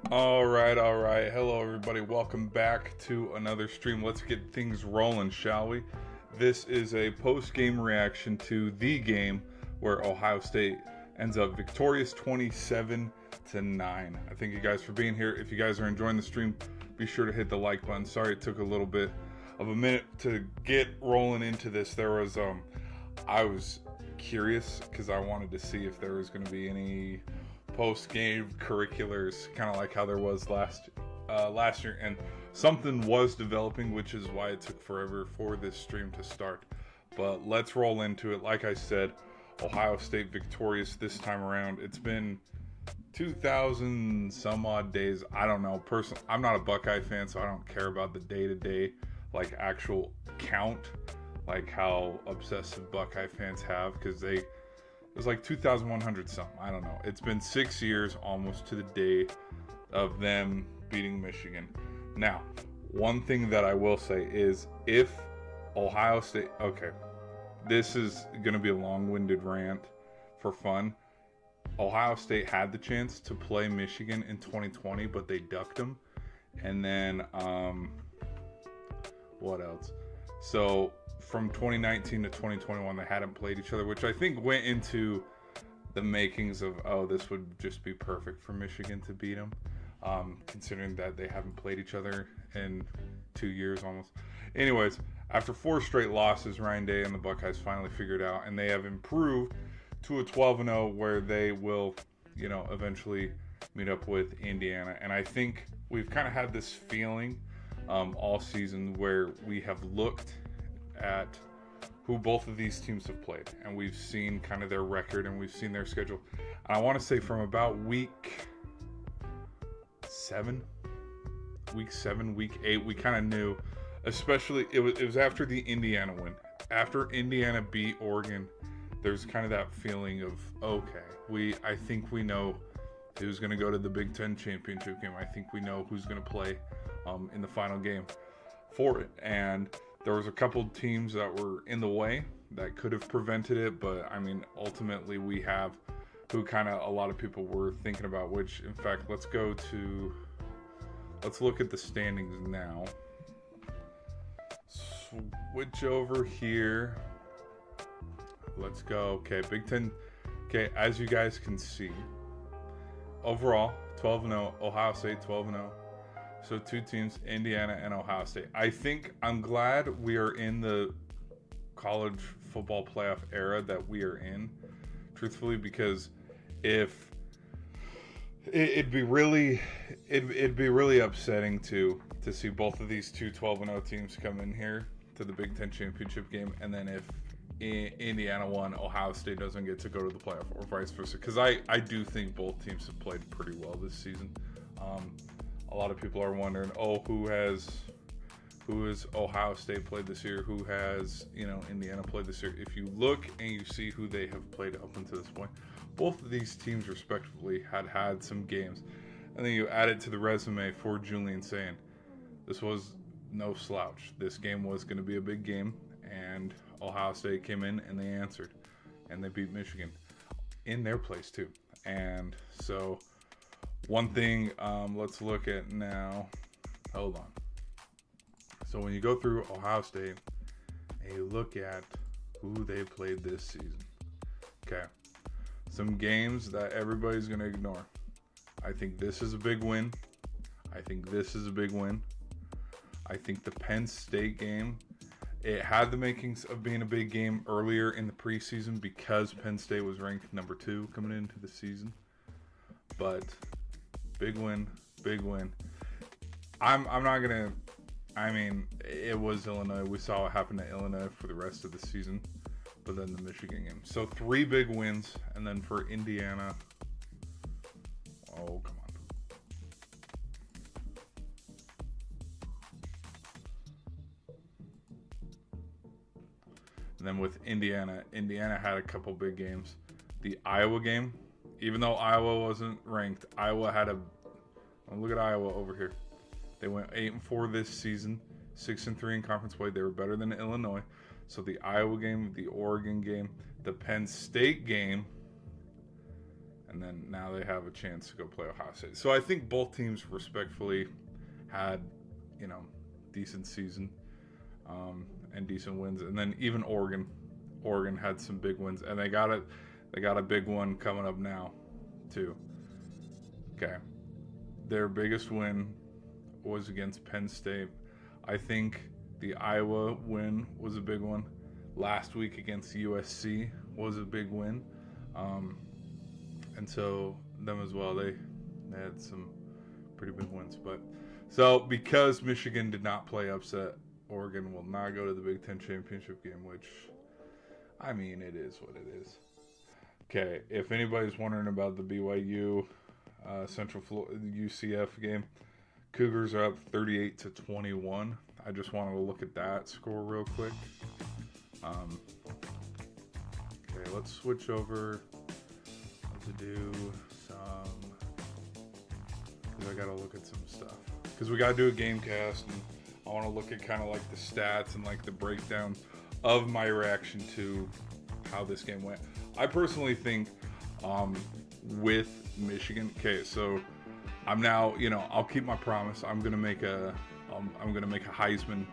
All right, all right. Hello, everybody. Welcome back to another stream. Let's get things rolling, shall we? This is a post-game reaction to the game where Ohio State ends up victorious 27-9. I thank you guys for being here. If you guys are enjoying the stream, be sure to hit the like button. Sorry it took a little bit of a minute to get rolling into this. I was curious because I wanted to see if there was going to be any post-game curriculars, kind of like how there was last year, and something was developing, which is why it took forever for this stream to start. But let's roll into it. Like I said, Ohio State victorious this time around. It's been 2,000 some odd days. I don't know. Personally, I'm not a Buckeye fan, so I don't care about the day-to-day, like, actual count, like how obsessive Buckeye fans have, because it was like 2,100 something. I don't know. It's been 6 years almost to the day of them beating Michigan. Now, one thing that I will say is if Ohio State... Okay, this is going to be a long-winded rant for fun. Ohio State had the chance to play Michigan in 2020, but they ducked them. And then, what else? So from 2019 to 2021, they hadn't played each other, which I think went into the makings of, oh, this would just be perfect for Michigan to beat them, considering that they haven't played each other in 2 years almost. Anyways, after 4 straight losses, Ryan Day and the Buckeyes finally figured out, and they have improved to a 12-0 where they will, eventually meet up with Indiana. And I think we've kind of had this feeling all season where we have looked at who both of these teams have played, and we've seen kind of their record and we've seen their schedule. And I want to say from about week 7, week 8, we kind of knew, especially it was after the Indiana win. After Indiana beat Oregon, there's kind of that feeling of, okay, I think we know who's going to go to the Big Ten championship game. I think we know who's going to play in the final game for it. And there was a couple teams that were in the way that could have prevented it, but I mean, ultimately we have who kind of a lot of people were thinking about, which in fact, let's look at the standings now. Switch over here. Let's go. Okay, Big Ten. Okay, as you guys can see, overall 12-0, Ohio State 12-0. So 2 teams, Indiana and Ohio State. I'm glad we are in the college football playoff era that we are in, truthfully, because if it'd be really upsetting to see both of these 12-0 teams come in here to the Big Ten championship game, and then if Indiana won, Ohio State doesn't get to go to the playoff, or vice versa. Because I do think both teams have played pretty well this season. A lot of people are wondering, who has Ohio State played this year? Who has, Indiana played this year? If you look and you see who they have played up until this point, both of these teams respectively had some games. And then you add it to the resume for Julian saying, this was no slouch. This game was going to be a big game, and Ohio State came in and they answered, and they beat Michigan in their place too. And so one thing, let's look at now. Hold on. So when you go through Ohio State and you look at who they played this season, okay, some games that everybody's going to ignore. I think this is a big win. I think this is a big win. I think the Penn State game, it had the makings of being a big game earlier in the preseason because Penn State was ranked number 2 coming into the season. But big win. I'm not going to... I mean, it was Illinois. We saw what happened to Illinois for the rest of the season. But then the Michigan game. So 3 big wins. And then for Indiana... Oh, come on. And then with Indiana had a couple big games. The Iowa game, even though Iowa wasn't ranked, Iowa had look at Iowa over here. They went 8-4 this season, 6-3 in conference play. They were better than Illinois. So the Iowa game, the Oregon game, the Penn State game, and then now they have a chance to go play Ohio State. So I think both teams respectfully had, decent season and decent wins, and then even Oregon had some big wins, and they got a big one coming up now too. Okay, their biggest win was against Penn State. I think the Iowa win was a big one. Last week against USC was a big win. And so them as well, they had some pretty big wins. But so because Michigan did not play upset, Oregon will not go to the Big Ten championship game, which, I mean, it is what it is. Okay, if anybody's wondering about the BYU Central Florida UCF game, Cougars are up 38-21. I just wanted to look at that score real quick. Okay, let's switch over to do some, because I got to look at some stuff. Because we got to do a game cast, and I want to look at kind of like the stats and like the breakdown of my reaction to how this game went. I personally think with Michigan, okay, so I'm now, I'll keep my promise. I'm gonna make a Heisman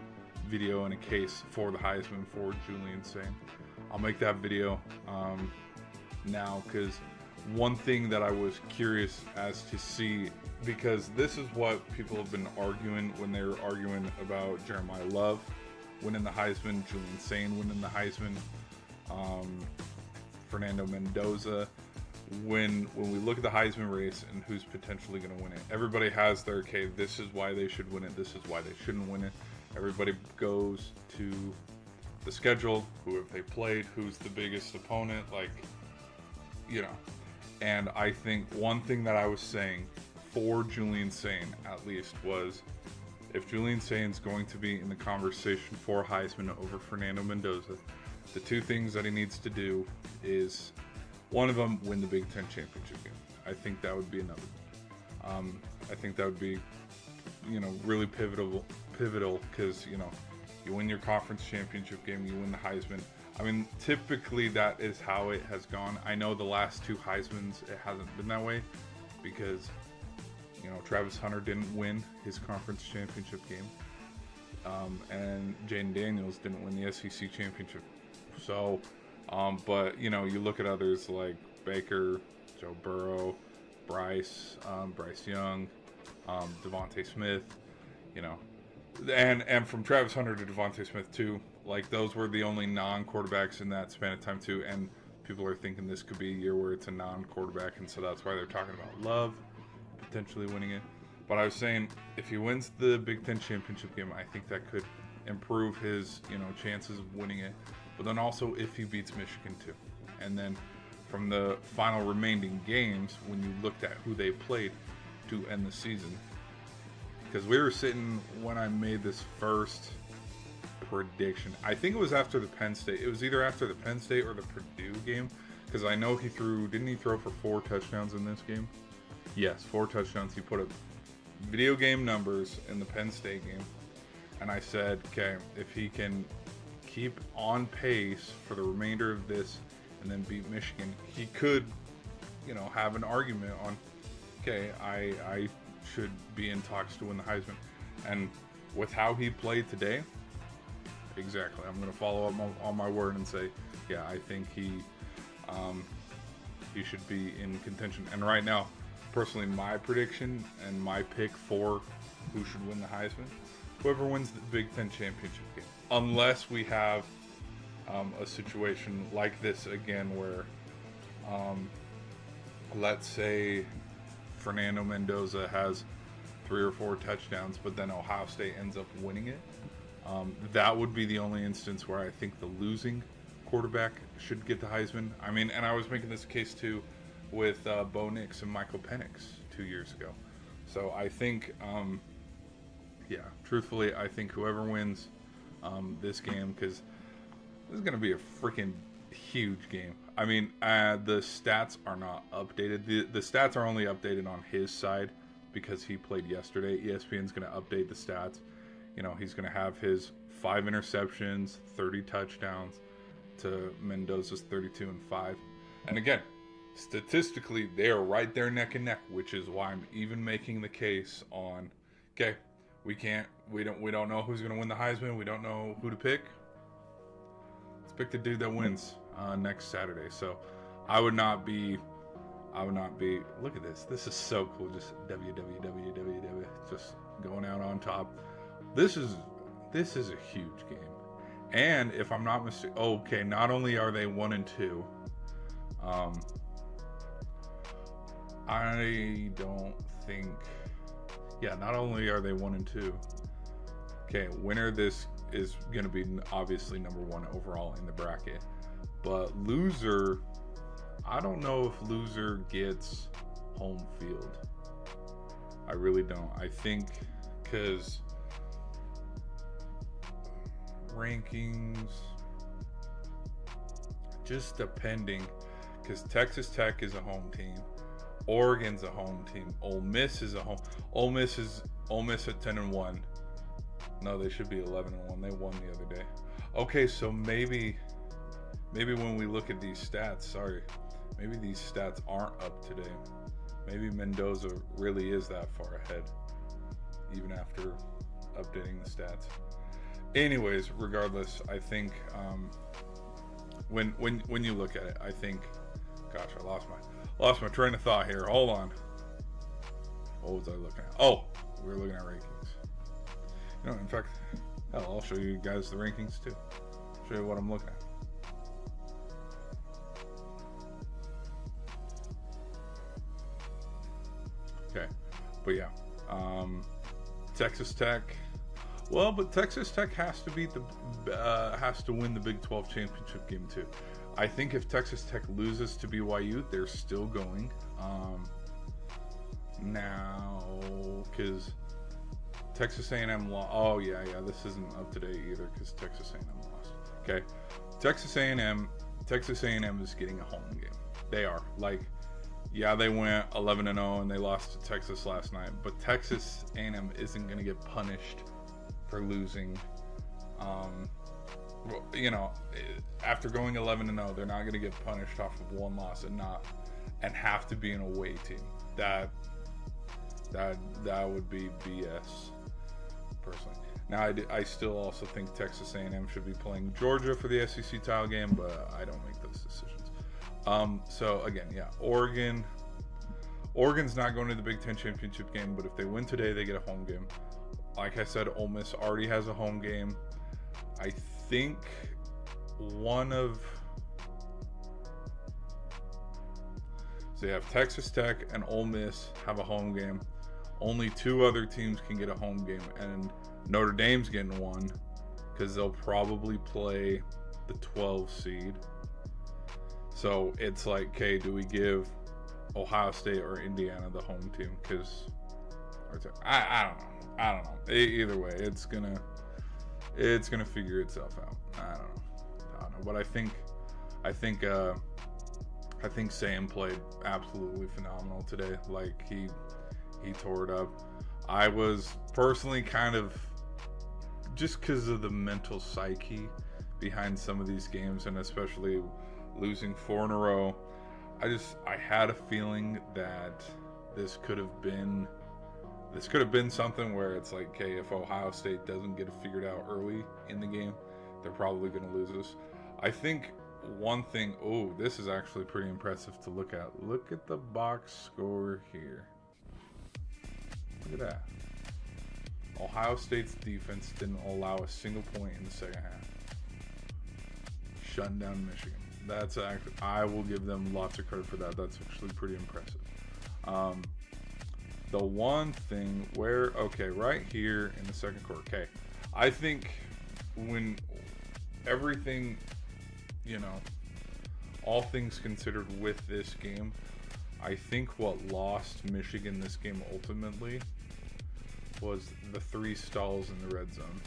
video and a case for the Heisman for Julian Sain. I'll make that video now, because one thing that I was curious as to see, because this is what people have been arguing when they were arguing about Jeremiah Love winning the Heisman, Julian Sain winning the Heisman, Fernando Mendoza. When we look at the Heisman race and who's potentially going to win it, everybody has their, okay, this is why they should win it, this is why they shouldn't win it. Everybody goes to the schedule, who have they played, who's the biggest opponent, and I think one thing that I was saying for Julian Sain, at least, was if Julian Sain's going to be in the conversation for Heisman over Fernando Mendoza, the two things that he needs to do is, one of them, win the Big Ten championship game. I think that would be another. I think that would be, really pivotal because, you win your conference championship game, you win the Heisman. I mean, typically that is how it has gone. I know the last two Heismans, it hasn't been that way because, Travis Hunter didn't win his conference championship game. And Jaden Daniels didn't win the SEC championship. So, but, you look at others like Baker, Joe Burrow, Bryce Young, Devontae Smith, and from Travis Hunter to Devontae Smith too, like those were the only non-quarterbacks in that span of time too, and people are thinking this could be a year where it's a non-quarterback, and so that's why they're talking about Love potentially winning it. But I was saying, if he wins the Big Ten championship game, I think that could improve his, chances of winning it. But then also if he beats Michigan too. And then from the final remaining games, when you looked at who they played to end the season, because we were sitting when I made this first prediction, I think it was after the Penn State. It was either after the Penn State or the Purdue game, because I know didn't he throw for 4 touchdowns in this game? Yes, 4 touchdowns. He put up video game numbers in the Penn State game. And I said, okay, if he can keep on pace for the remainder of this and then beat Michigan, he could, have an argument on, okay, I should be in talks to win the Heisman. And with how he played today, exactly, I'm going to follow up on my word and say, yeah, I think he should be in contention. And right now, personally, my prediction and my pick for who should win the Heisman, whoever wins the Big Ten championship game. Unless we have a situation like this again where, let's say Fernando Mendoza has 3 or 4 touchdowns, but then Ohio State ends up winning it. That would be the only instance where I think the losing quarterback should get the Heisman. I mean, and I was making this case too with Bo Nix and Michael Penix 2 years ago. So I think, truthfully, I think whoever wins this game, because this is going to be a freaking huge game. I mean, the stats are not updated. The stats are only updated on his side because he played yesterday. ESPN's going to update the stats. He's going to have his 5 interceptions, 30 touchdowns to Mendoza's 32 and 5. And again, statistically, they are right there neck and neck, which is why I'm even making the case on, okay, we don't know who's going to win the Heisman. We don't know who to pick. Let's pick the dude that wins next Saturday. So I would not be, look at this. This is so cool. Just www, just going out on top. This is a huge game. And if I'm not mistaken, okay, not only are they 1-2, I don't think, yeah, not only are they 1-2, okay, winner this is going to be obviously number 1 overall in the bracket, but loser, I don't know if loser gets home field. I really don't. I think because rankings, just depending, because Texas Tech is a home team, Oregon's a home team, Ole Miss is a home. Ole Miss at 10-1. No, they should be 11-1. They won the other day. Okay, so maybe when we look at these stats, maybe these stats aren't up to date. Maybe Mendoza really is that far ahead, even after updating the stats. Anyways, regardless, I think when you look at it, I think, gosh, I lost my train of thought here. Hold on. What was I looking at? Oh, we were looking at rankings. You know, in fact, hell, I'll show you guys the rankings too. Show you what I'm looking at. Okay, but yeah, Texas Tech. Well, but Texas Tech has to win the Big 12 championship game too. I think if Texas Tech loses to BYU, they're still going. Now, because Texas A&M lost. Oh yeah, this isn't up to date either because Texas A&M lost. Okay, Texas A&M is getting a home game. They are yeah, they went 11-0 and they lost to Texas last night, but Texas A&M isn't going to get punished for losing. You know, after going 11-0, they're not going to get punished off of one loss and have to be an away team. That would be BS, personally. Now, I still also think Texas A&M should be playing Georgia for the SEC title game, but I don't make those decisions. So again, yeah, Oregon's not going to the Big Ten championship game, but if they win today, they get a home game. Like I said, Ole Miss already has a home game. I think so you have Texas Tech and Ole Miss have a home game. Only 2 other teams can get a home game, and Notre Dame's getting one because they'll probably play the 12 seed. So it's like, okay, do we give Ohio State or Indiana the home team? Because I don't know. Either way, it's gonna figure itself out. I don't know. But I think Sam played absolutely phenomenal today. Like he tore it up. I was personally kind of, just because of the mental psyche behind some of these games, and especially losing 4 in a row, I had a feeling that this could have been something where it's like, okay, if Ohio State doesn't get it figured out early in the game, they're probably going to lose this. I think one thing, this is actually pretty impressive to look at. Look at the box score here. Look at that. Ohio State's defense didn't allow a single point in the second half. Shutting down Michigan. That's actually, I will give them lots of credit for that. That's actually pretty impressive. The one thing where, right here in the second quarter, I think when everything, all things considered with this game, I think what lost Michigan this game ultimately was the 3 stalls in the red zone.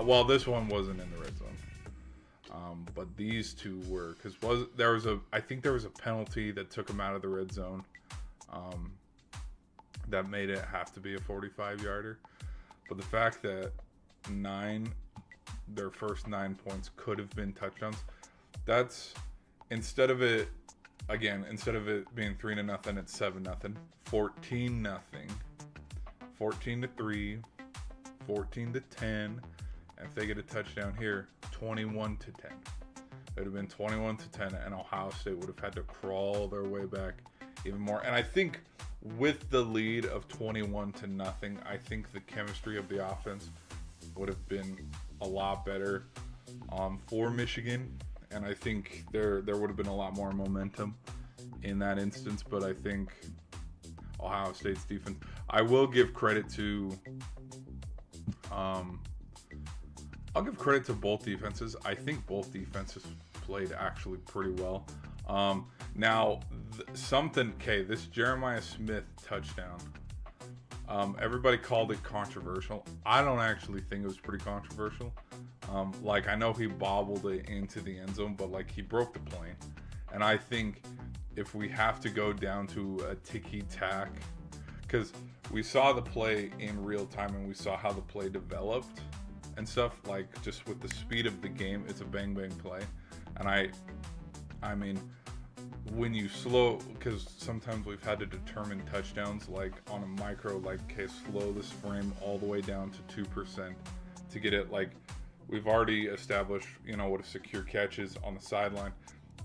Well, this one wasn't in the red zone. But these 2 were, because I think there was a penalty that took them out of the red zone. That made it have to be a 45-yarder. But the fact that their first 9 points could have been touchdowns, that's, instead of it again, instead of it being 3-0, it's 7-0, 14-0, 14-3, 14-10, and if they get a touchdown here, 21-10. It would have been 21-10, and Ohio State would have had to crawl their way back even more. And I think with the lead of 21-0, I think the chemistry of the offense would have been a lot better for Michigan, and I think there would have been a lot more momentum in that instance. But I think Ohio State's defense, I will give credit to I'll give credit to both defenses. I think both defenses played actually pretty well. Now, this Jeremiah Smith touchdown, everybody called it controversial. I don't actually think it was pretty controversial. Like, I know he bobbled it into the end zone, but like, he broke the plane. And I think if we have to go down to a ticky-tack, because we saw the play in real time and we saw how the play developed and stuff, like just with the speed of the game, it's a bang-bang play. And I mean, when you slow, because sometimes we've had to determine touchdowns like on a micro, like, okay, slow this frame all the way down to 2% to get it. Like, we've already established, what a secure catch is on the sideline.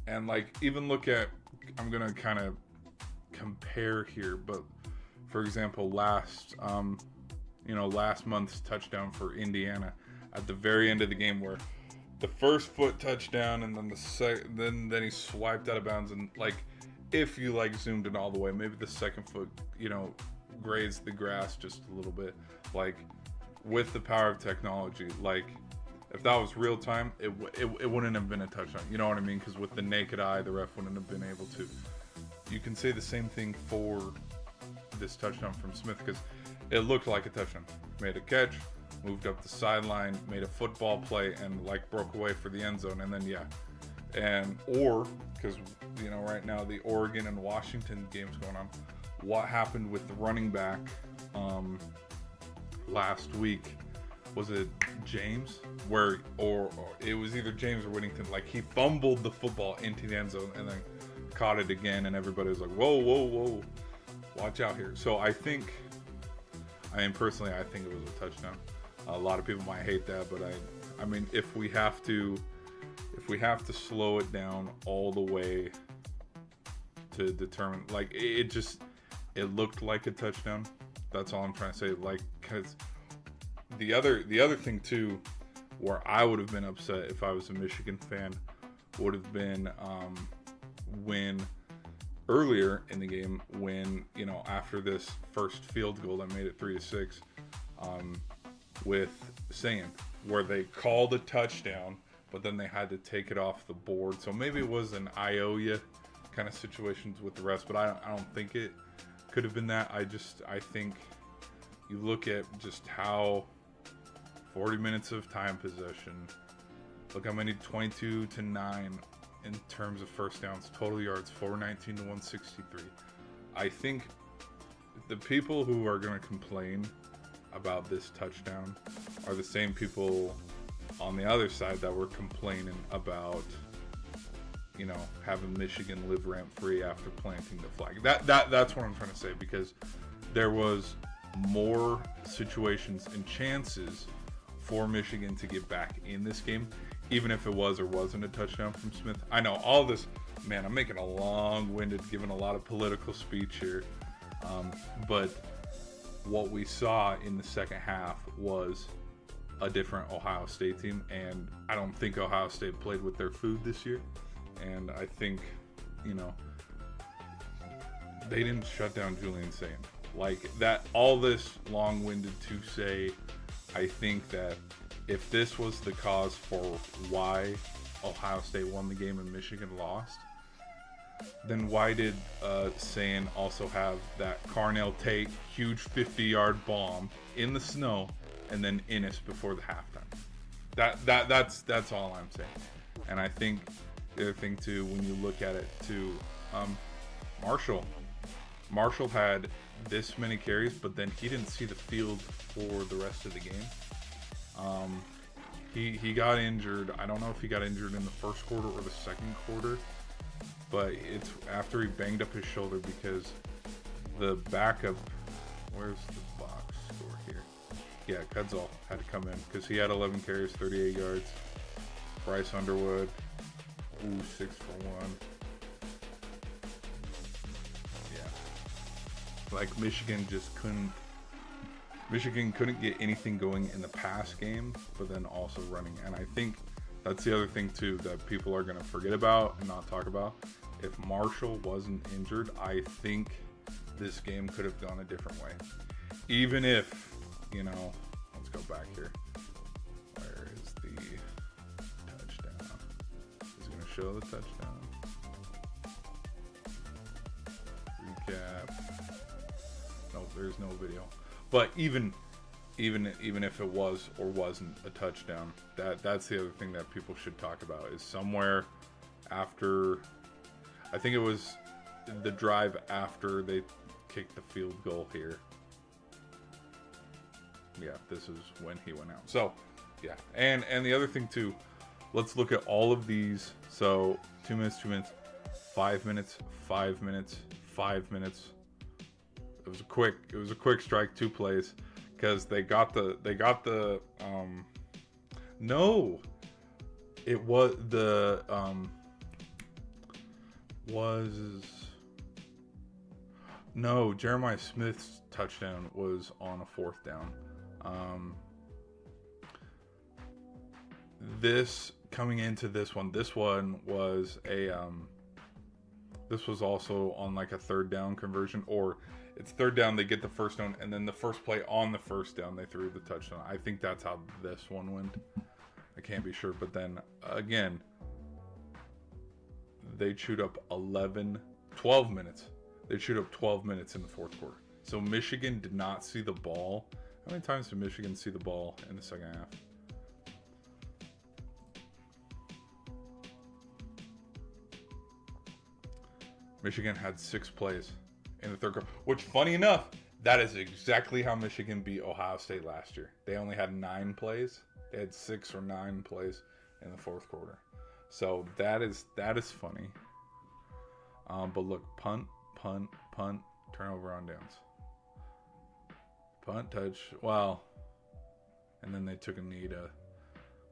And like, even look at, I'm going to kind of compare here, but for example, last month's touchdown for Indiana at the very end of the game, where the first foot touchdown and then then he swiped out of bounds, and like, if you like zoomed in all the way, maybe the second foot grazed the grass just a little bit. Like, with the power of technology, like, if that was real time, it wouldn't have been a touchdown. You know what I mean? Because with the naked eye, the ref wouldn't have been able to. You can say the same thing for this touchdown from Smith, because it looked like a touchdown. Made a catch, moved up the sideline, made a football play, and like broke away for the end zone. And then because right now the Oregon and Washington game's going on. What happened with the running back last week? Was it James? Or it was either James or Whittington. Like, he fumbled the football into the end zone and then caught it again, and everybody was like, whoa, watch out here. So personally, I think it was a touchdown. A lot of people might hate that, but I mean, if we have to slow it down all the way to determine, like, it looked like a touchdown. That's all I'm trying to say. Like, because the other thing too, where I would have been upset if I was a Michigan fan, would have been when earlier in the game, when after this first field goal that made it 3-6, with Sand, where they called a touchdown, but then they had to take it off the board. So maybe it was an Iowa kind of situations with the refs, but I don't think it could have been that. I think you look at just how 40 minutes of time possession, look how many, 22-9 in terms of first downs, total yards 419 to 163. I think the people who are going to complain about this touchdown are the same people on the other side that were complaining about having Michigan live rent free after planting the flag. That's what I'm trying to say, because there was more situations and chances for Michigan to get back in this game, even if it was or wasn't a touchdown from Smith. I know all this, man, I'm making a long-winded, giving a lot of political speech here, but what we saw in the second half was a different Ohio State team, and I don't think Ohio State played with their food this year. And I think, they didn't shut down Julian Sand. Like, that, all this long-winded to say, I think that if this was the cause for why Ohio State won the game and Michigan lost, then why did Sand also have that Carnell Tate huge 50-yard bomb in the snow and then Innis before the halftime? That's all I'm saying. And I think the other thing too, when you look at it too, Marshall had this many carries, but then he didn't see the field for the rest of the game. He got injured. I don't know if he got injured in the first quarter or the second quarter, but it's after he banged up his shoulder because the backup. Where's the box score here? Yeah, Cudzall had to come in because he had 11 carries, 38 yards. Bryce Underwood, 6 for 1. Yeah, like Michigan couldn't get anything going in the pass game, but then also running. And I think that's the other thing too that people are going to forget about and not talk about. If Marshall wasn't injured, I think this game could have gone a different way. Even if, let's go back here. Where is the touchdown? Is it going to show the touchdown? Recap. No, there's no video. But even if it was or wasn't a touchdown, that's the other thing that people should talk about is somewhere after, I think it was the drive after they kicked the field goal here. Yeah, this is when he went out. So, yeah. And the other thing too, let's look at all of these. So, 2 minutes, 2 minutes, 5 minutes, 5 minutes, 5 minutes. It was a quick strike, 2 plays, because they got the no, it was the no, Jeremiah Smith's touchdown was on a 4th down. This coming into this one was a this was also on like a 3rd down conversion, or it's 3rd down, they get the 1st down, and then the first play on the 1st down, they threw the touchdown. I think that's how this one went. I can't be sure, but then again, they chewed up 12 minutes. They chewed up 12 minutes in the 4th quarter. So Michigan did not see the ball. How many times did Michigan see the ball in the second half? Michigan had 6 plays in the 3rd quarter, which, funny enough, that is exactly how Michigan beat Ohio State last year. They only had 9 plays. They had 6 or 9 plays in the 4th quarter. So that is funny. But look, punt, turnover on downs. Punt, touch, well, and then they took a knee to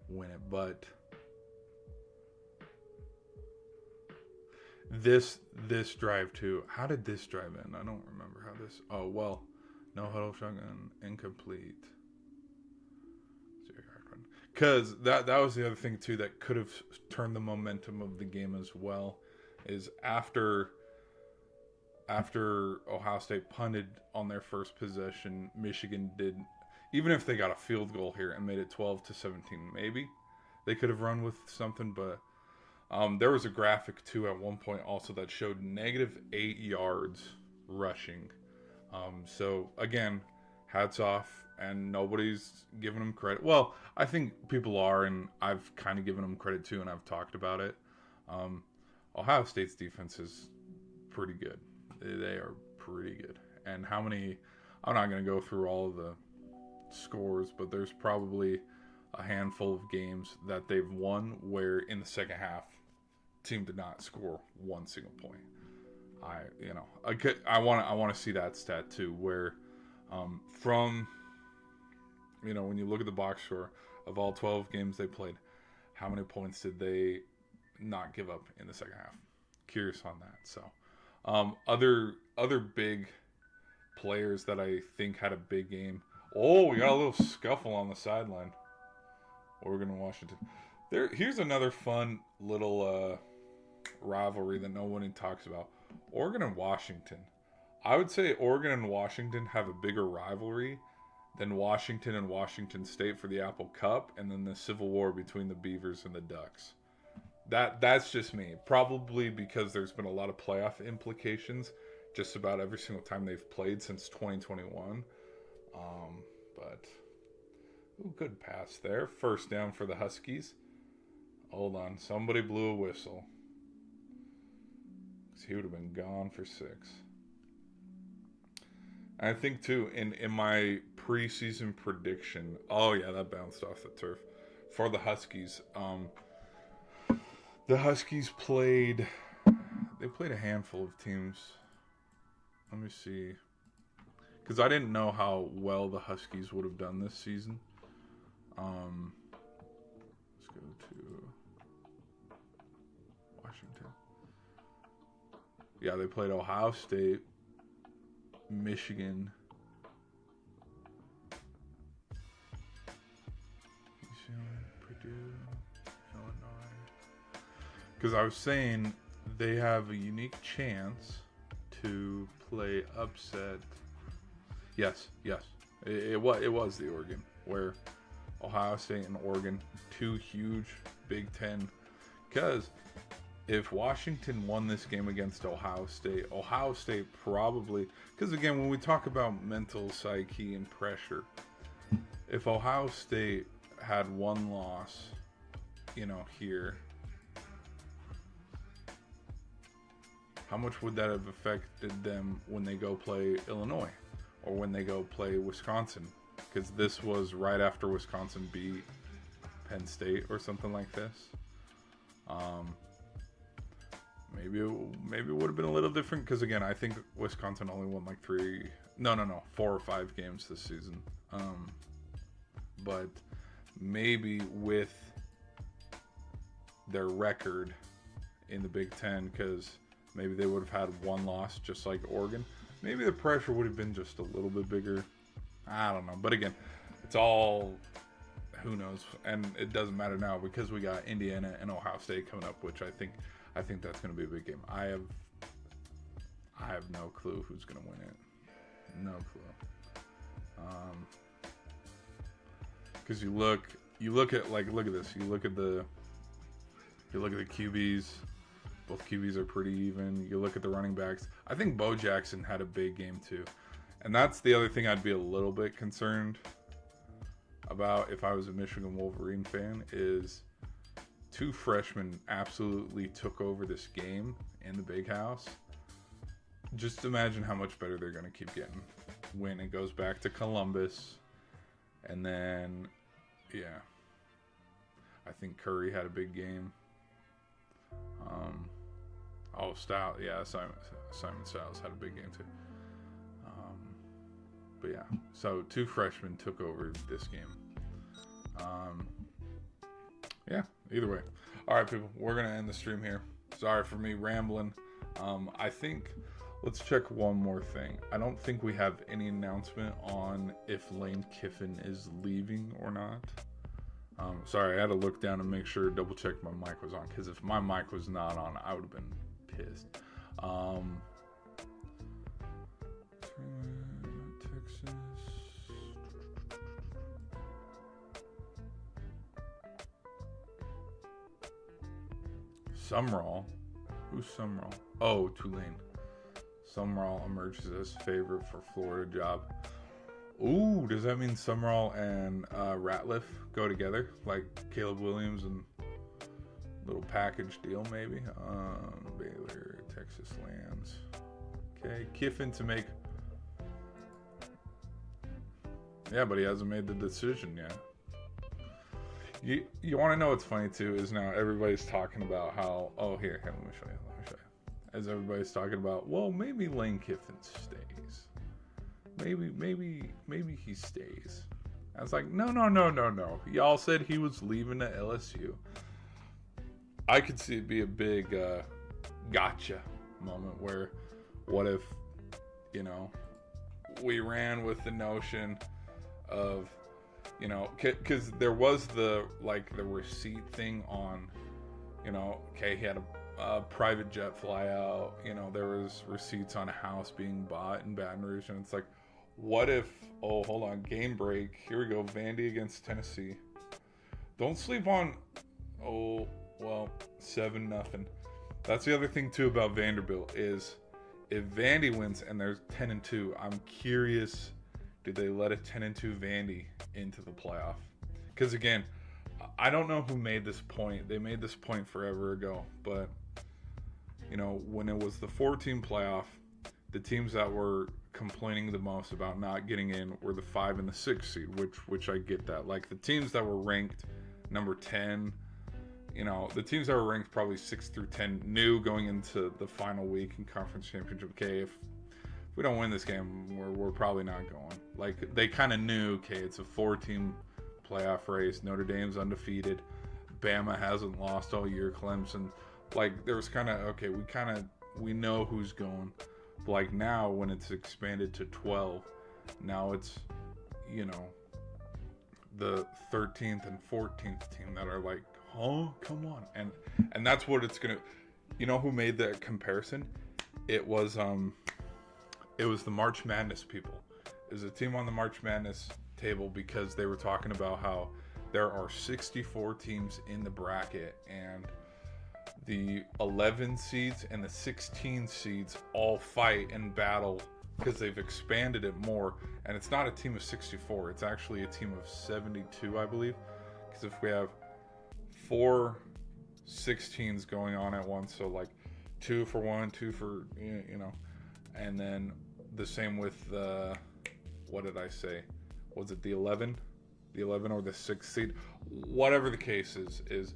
win it. But this drive too, how did this drive end? I don't remember how this, oh, well, no huddle, shotgun, incomplete. Because that was the other thing too that could have turned the momentum of the game as well, is after Ohio State punted on their first possession, Michigan did, even if they got a field goal here and made it 12-17, maybe they could have run with something. But there was a graphic too at one point also that showed -8 yards rushing. So again, hats off, and nobody's giving them credit. Well, I think people are, and I've kind of given them credit too, and I've talked about it. Ohio State's defense is pretty good. They are pretty good. And how many, I'm not going to go through all of the scores, but there's probably a handful of games that they've won where in the second half, team did not score one single point. I want to see that stat too, where from, when you look at the box score of all 12 games they played, how many points did they not give up in the second half? Curious on that. So other big players that I think had a big game. Oh, we got a little scuffle on the sideline. Oregon and Washington. Here's another fun little rivalry that no one talks about. Oregon and Washington. I would say Oregon and Washington have a bigger rivalry than Washington and Washington State for the Apple Cup, and then the Civil War between the Beavers and the Ducks. That's just me. Probably because there's been a lot of playoff implications just about every single time they've played since 2021. But good pass there. First down for the Huskies. Hold on. Somebody blew a whistle. He would have been gone for 6. I think, too, in my preseason prediction... Oh, yeah, that bounced off the turf. For the Huskies. The Huskies played they played a handful of teams. Let me see. Because I didn't know how well the Huskies would have done this season. Let's go to Washington. Yeah, they played Ohio State, Michigan, Purdue, Illinois. Because I was saying they have a unique chance to play upset. Yes. It was the Oregon, where Ohio State and Oregon, two huge Big Ten. Because if Washington won this game against Ohio State probably, because again, when we talk about mental psyche and pressure, if Ohio State had one loss, here, how much would that have affected them when they go play Illinois or when they go play Wisconsin? Because this was right after Wisconsin beat Penn State or something like this. Maybe it would have been a little different, because again, I think Wisconsin only won like 4 or 5 games this season. But maybe with their record in the Big Ten, because maybe they would have had one loss just like Oregon, maybe the pressure would have been just a little bit bigger. I don't know. But again, it's all, who knows, and it doesn't matter now because we got Indiana and Ohio State coming up, which I think that's going to be a big game. I have no clue who's going to win it. No clue. Because you look at this. You look at the QBs. Both QBs are pretty even. You look at the running backs. I think Bo Jackson had a big game too. And that's the other thing I'd be a little bit concerned about if I was a Michigan Wolverine fan, is 2 freshmen absolutely took over this game in the big house. Just imagine how much better they're going to keep getting when it goes back to Columbus. And then, yeah, I think Curry had a big game. Styles, yeah, Simon Styles had a big game too. But yeah, so 2 freshmen took over this game. Yeah, either way. All right, people, we're going to end the stream here. Sorry for me rambling. I think, let's check one more thing. I don't think we have any announcement on if Lane Kiffin is leaving or not. Sorry, I had to look down and make sure, double check my mic was on, because if my mic was not on, I would have been pissed. Texas. Sumrall. Who's Sumrall? Oh, Tulane. Sumrall emerges as favorite for Florida job. Ooh, does that mean Sumrall and Ratliff go together? Like Caleb Williams and little package deal maybe? Baylor, Texas lands. Okay, Kiffin to make... Yeah, but he hasn't made the decision yet. You want to know what's funny too is now everybody's talking about how... Oh, here, let me show you. As everybody's talking about, well, maybe Lane Kiffin stays. Maybe he stays. I was like, no. Y'all said he was leaving to LSU. I could see it be a big gotcha moment where, what if, we ran with the notion of, because there was the receipt thing on, okay, he had a private jet fly out, there was receipts on a house being bought in Baton Rouge, and it's like, what if, oh, hold on, game break, here we go, Vandy against Tennessee. Don't sleep on, 7-0. That's the other thing too about Vanderbilt is, if Vandy wins and there's 10-2, I'm curious, did they let a 10-2 Vandy into the playoff? Because again, I don't know who made this point. They made this point forever ago, but when it was the 4-team playoff, the teams that were complaining the most about not getting in were the 5 and the 6 seed, which I get that. Like the teams that were ranked number 10, the teams that are ranked probably 6 through 10 knew going into the final week in conference championship, okay, if we don't win this game, we're probably not going. Like, they kind of knew, okay, it's a 4-team playoff race. Notre Dame's undefeated. Bama hasn't lost all year. Clemson, like, there was kind of, okay, we know who's going. But like, now when it's expanded to 12, now it's, the 13th and 14th team that are like, oh, come on. And that's what it's gonna, who made that comparison? It was the March Madness people. It was a team on the March Madness table because they were talking about how there are 64 teams in the bracket, and the 11 seeds and the 16 seeds all fight and battle because they've expanded it more. And it's not a team of 64. It's actually a team of 72, I believe. Because if we have 4 16s going on at once, so like 2 for 1, 2 for, and then the same with what did I say? Was it the 11? The 11 or the 6th seed? Whatever the case is,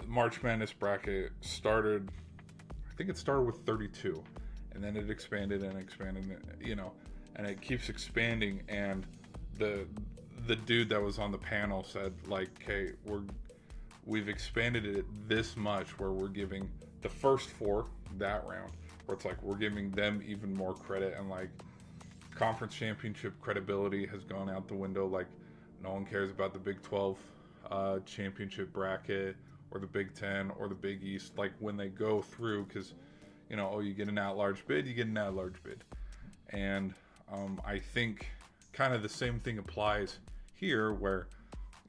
March Madness bracket started, I think it started with 32, and then it expanded and expanded, and it keeps expanding. And the dude that was on the panel said, like, hey, we've expanded it this much where we're giving the first 4 that round, where it's like we're giving them even more credit, and like conference championship credibility has gone out the window. Like, no one cares about the Big 12 championship bracket or the Big 10 or the Big East, like when they go through, because you get an at-large bid, and I think kind of the same thing applies here, where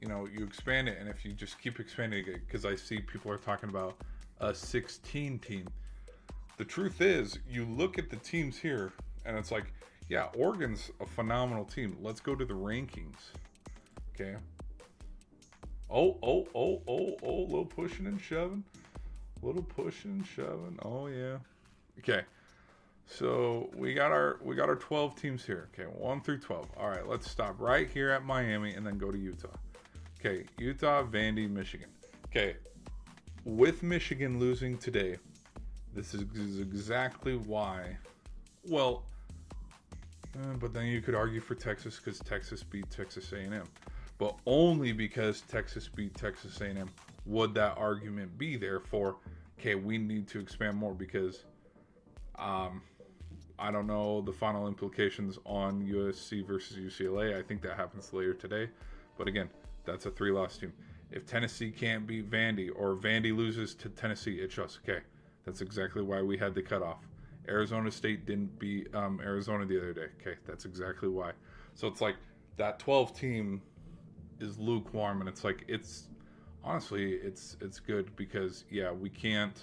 you expand it, and if you just keep expanding it, because I see people are talking about a 16 team. The truth is, you look at the teams here, and it's like, yeah, Oregon's a phenomenal team. Let's go to the rankings. Okay. Oh, little pushing and shoving. Oh yeah. Okay. So we got our 12 teams here. Okay, 1 through 12. All right, let's stop right here at Miami and then go to Utah. Okay, Utah, Vandy, Michigan. Okay, with Michigan losing today, this is exactly why. Well, but then you could argue for Texas because Texas beat Texas A&M. But only because Texas beat Texas A&M would that argument be there for, okay, we need to expand more, because I don't know the final implications on USC versus UCLA. I think that happens later today. But again, that's a 3-loss team. If Tennessee can't beat Vandy, or Vandy loses to Tennessee, it shows, okay, that's exactly why we had the cutoff. Arizona State didn't beat Arizona the other day. Okay, that's exactly why. So it's like that 12 team is lukewarm, and it's like, it's honestly, it's good, because yeah, we can't,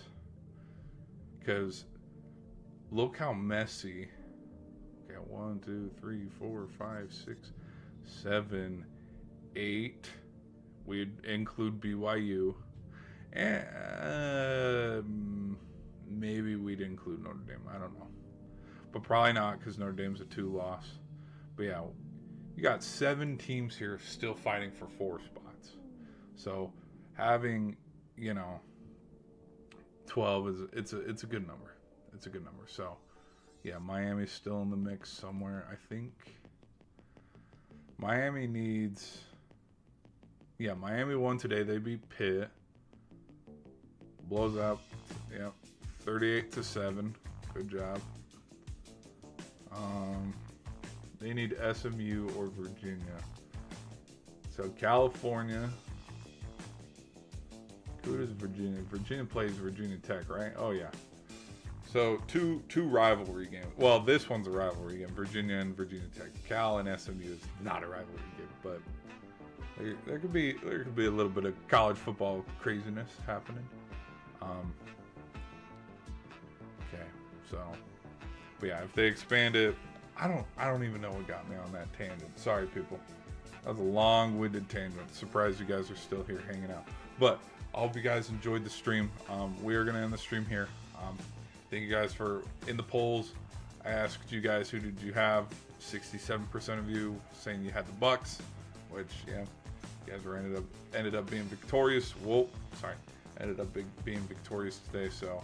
because look how messy. Okay, 1, 2, 3, 4, 5, 6, 7, 8. We'd include BYU, and maybe we'd include Notre Dame. I don't know, but probably not, because Notre Dame's a 2-loss. But yeah, you got 7 teams here still fighting for 4 spots. So having 12 it's a good number. It's a good number. So yeah, Miami's still in the mix somewhere. I think Miami needs. Yeah, Miami won today. They beat Pitt. Blows up. Yep, 38-7. Good job. They need SMU or Virginia. So California. Who does Virginia? Virginia plays Virginia Tech, right? Oh yeah. So two rivalry games. Well, this one's a rivalry game. Virginia and Virginia Tech. Cal and SMU is not a rivalry game, but there could be a little bit of college football craziness happening. Okay, so, but yeah, if they expand it, I don't even know what got me on that tangent. Sorry, people. That was a long-winded tangent. Surprised you guys are still here hanging out. But I hope you guys enjoyed the stream. We are gonna end the stream here. Thank you guys for in the polls. I asked you guys, who did you have? 67% of you saying you had the Bucks, which yeah, You guys ended up being victorious. Whoa, sorry, ended up being victorious today. So,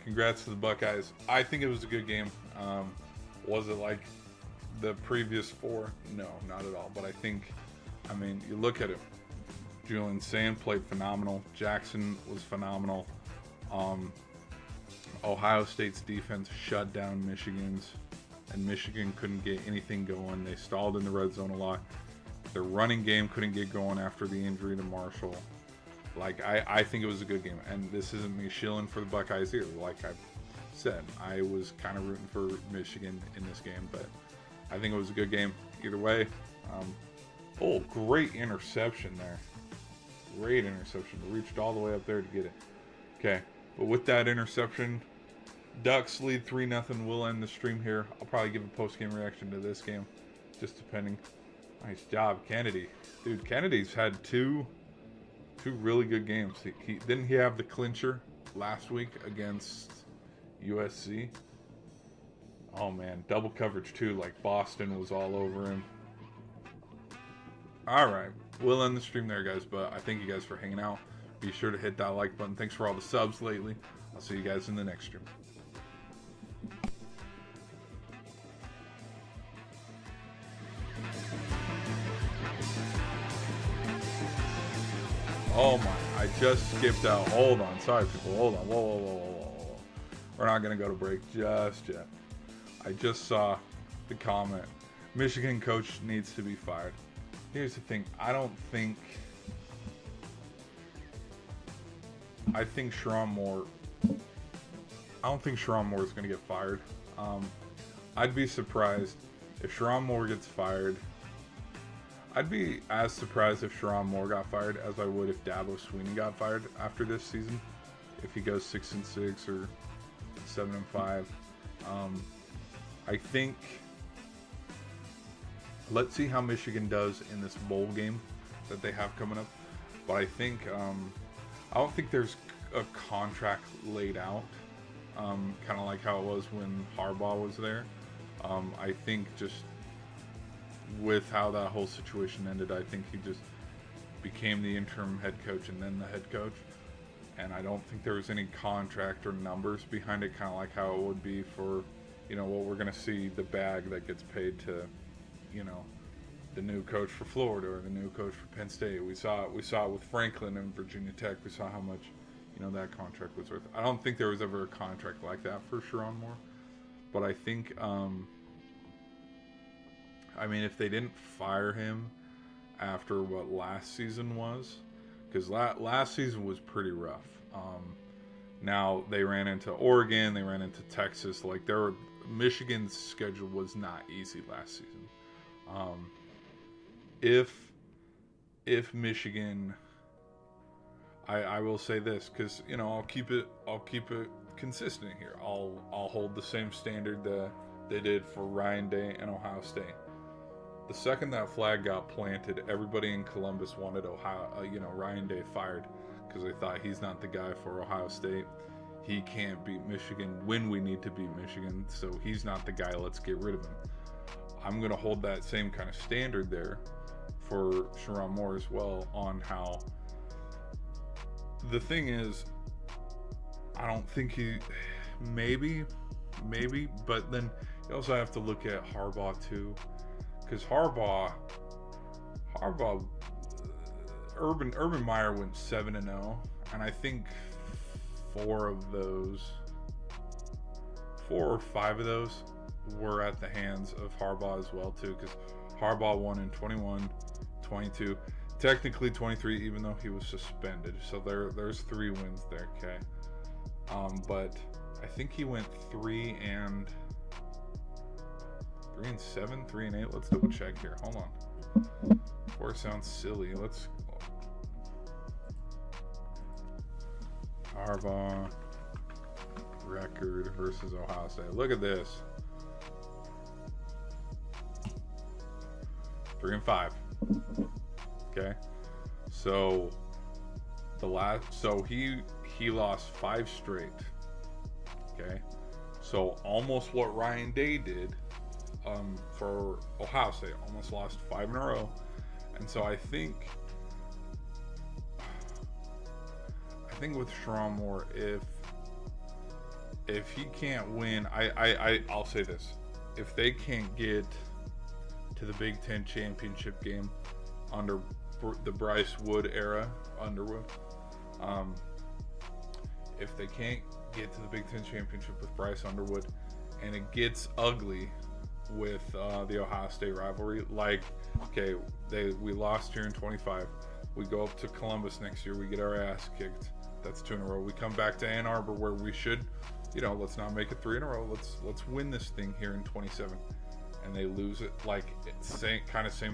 congrats to the Buckeyes. I think it was a good game. Was it like the previous 4? No, not at all. But I mean, you look at it. Julian Sand played phenomenal. Jackson was phenomenal. Ohio State's defense shut down Michigan's, and Michigan couldn't get anything going. They stalled in the red zone a lot. Their running game couldn't get going after the injury to Marshall. Like, I think it was a good game. And this isn't me shilling for the Buckeyes either. Like I said, I was kind of rooting for Michigan in this game, but I think it was a good game either way. Oh, great interception there. Great interception. Reached all the way up there to get it. Okay, but with that interception, Ducks lead 3-0. We'll end the stream here. I'll probably give a post-game reaction to this game, just depending. Nice job, Kennedy. Dude, Kennedy's had two really good games. Didn't he have the clincher last week against USC? Oh man, double coverage too. Like Boston was all over him. All right, we'll end the stream there, guys. But I thank you guys for hanging out. Be sure to hit that like button. Thanks for all the subs lately. I'll see you guys in the next stream. Oh my, I just skipped out. Hold on. Sorry, people. Hold on. Whoa. We're not going to go to break just yet. I just saw the comment. Michigan coach needs to be fired. Here's the thing. I think Sharon Moore is going to get fired. I'd be surprised if Sharon Moore gets fired. I'd be as surprised if Sharon Moore got fired as I would if Dabo Swinney got fired after this season. If he goes 6-6 or 7-5, I think. Let's see how Michigan does in this bowl game that they have coming up. But I think I don't think there's a contract laid out, kind of like how it was when Harbaugh was there. I think just with how that whole situation ended, I think he just became the interim head coach and then the head coach. And I don't think there was any contract or numbers behind it, kind of like how it would be for, what we're going to see, the bag that gets paid to, the new coach for Florida or the new coach for Penn State. We saw it with Franklin and Virginia Tech. We saw how much, that contract was worth. I don't think there was ever a contract like that for Sharon Moore. But I think, if they didn't fire him after what last season was, because last season was pretty rough. Now they ran into Oregon, they ran into Texas. Like Michigan's schedule was not easy last season. If Michigan, I will say this, because I'll keep it consistent here. I'll hold the same standard that they did for Ryan Day and Ohio State. The second that flag got planted, everybody in Columbus wanted Ryan Day fired because they thought he's not the guy for Ohio State. He can't beat Michigan when we need to beat Michigan, so he's not the guy. Let's get rid of him. I'm going to hold that same kind of standard there for Sharon Moore as well on how. The thing is, I don't think maybe, but then you also have to look at Harbaugh too. Because Urban Meyer went 7-0, and I think 4 or 5 of those were at the hands of Harbaugh as well too. Because Harbaugh won in 21, 22, technically 23, even though he was suspended. So there's 3 wins there. Okay, but I think he went 3-7, 3-8. Let's double check here. Hold on. Before it sounds silly, let's. Harbaugh record versus Ohio State. Look at this. 3-5. Okay. So he lost 5 straight. Okay. So almost what Ryan Day did. For Ohio State, almost lost 5 in a row. And so I think think with Sharon Moore, if he can't win, I'll say this: if they can't get to the Big Ten championship game under the Bryce Wood era, Underwood, if they can't get to the Big Ten championship with Bryce Underwood, and it gets ugly with the Ohio State rivalry, like, okay, we lost here in 25. We go up to Columbus next year. We get our ass kicked. That's 2 in a row. We come back to Ann Arbor where we should, let's not make it 3 in a row. Let's win this thing here in 27. And they lose it. Like, same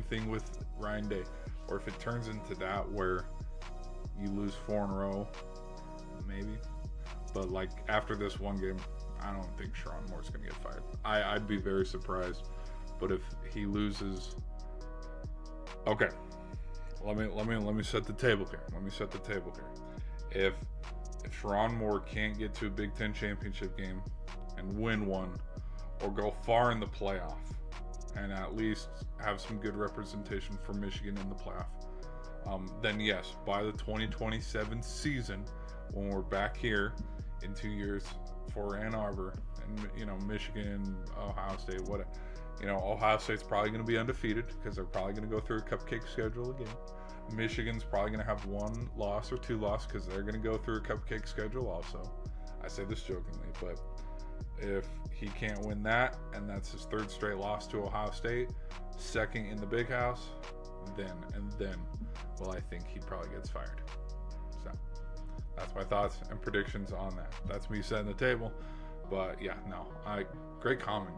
thing with Ryan Day. Or if it turns into that where you lose 4 in a row, maybe. But like after this one game, I don't think Sharon Moore's gonna get fired. I'd be very surprised. But if he loses, okay. Let me set the table here. If Sharon Moore can't get to a Big Ten championship game and win one, or go far in the playoff, and at least have some good representation for Michigan in the playoff, then yes, by the 2027 season, when we're back here in 2 years for Ann Arbor and Michigan, Ohio State, whatever. Ohio State's probably going to be undefeated because they're probably going to go through a cupcake schedule again. Michigan's probably going to have 1 loss or 2 losses because they're going to go through a cupcake schedule also. I say this jokingly, but if he can't win that, and that's his 3rd straight loss to Ohio State, 2nd in the Big House, then, well, I think he probably gets fired. So that's my thoughts and predictions on that. That's me setting the table. But yeah, no, great comment.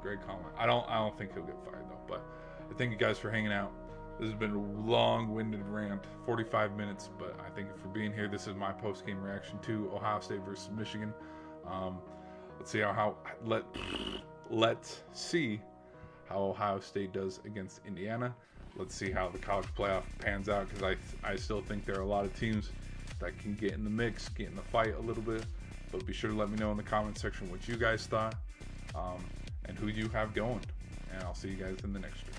I don't think he'll get fired though. But I thank you guys for hanging out. This has been a long-winded rant, 45 minutes, but I thank you for being here. This is my post-game reaction to Ohio State versus Michigan. Let's see how Ohio State does against Indiana. Let's see how the college playoff pans out, because I still think there are a lot of teams that can get in the mix, get in the fight a little bit. But be sure to let me know in the comment section what you guys thought, and who you have going. And I'll see you guys in the next stream.